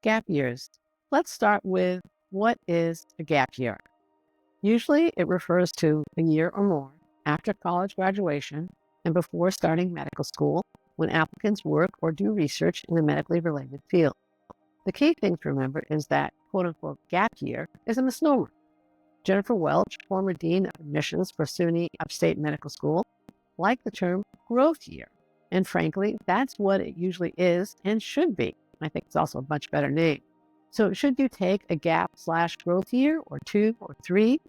Gap years. Let's start with what is a gap year? Usually it refers to a year or more after college graduation and before starting medical school when applicants work or do research in a medically related field. The key thing to remember is that quote unquote gap year is a misnomer. Jennifer Welch, former dean of admissions for SUNY Upstate Medical School, liked the term growth year. And frankly, that's what it usually is and should be. I think it's also a much better name. So should you take a gap/growth year or two or three?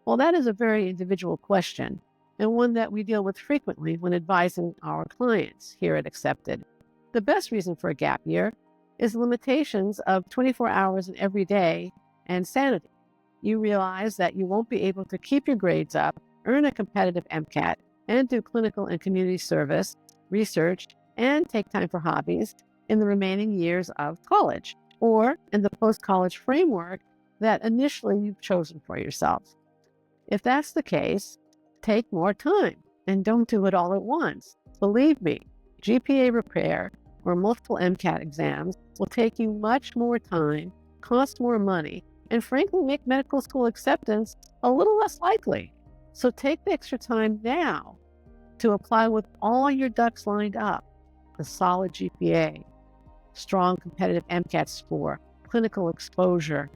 Well, that is a very individual question and one that we deal with frequently when advising our clients here at Accepted. The best reason for a gap year is the limitations of 24 hours in every day and sanity. You realize that you won't be able to keep your grades up, earn a competitive MCAT, and do clinical and community service, research, and take time for hobbies in the remaining years of college or in the post-college framework that initially you've chosen for yourself. If that's the case, take more time and don't do it all at once. Believe me, GPA repair or multiple MCAT exams will take you much more time, cost more money, and frankly make medical school acceptance a little less likely. So take the extra time now to apply with all your ducks lined up: a solid GPA, strong competitive MCAT score, clinical exposure,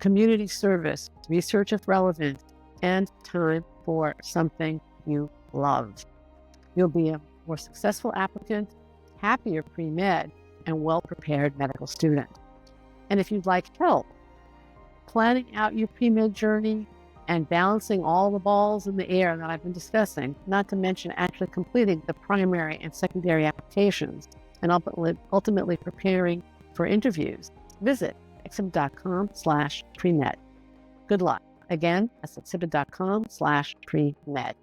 community service, research if relevant, and time for something you love. You'll be a more successful applicant, happier pre-med, and well-prepared medical student. And if you'd like help planning out your pre-med journey and balancing all the balls in the air that I've been discussing, not to mention actually completing the primary and secondary applications and ultimately preparing for interviews, visit exhibit.com/premed. Good luck. Again, that's exhibit.com/premed.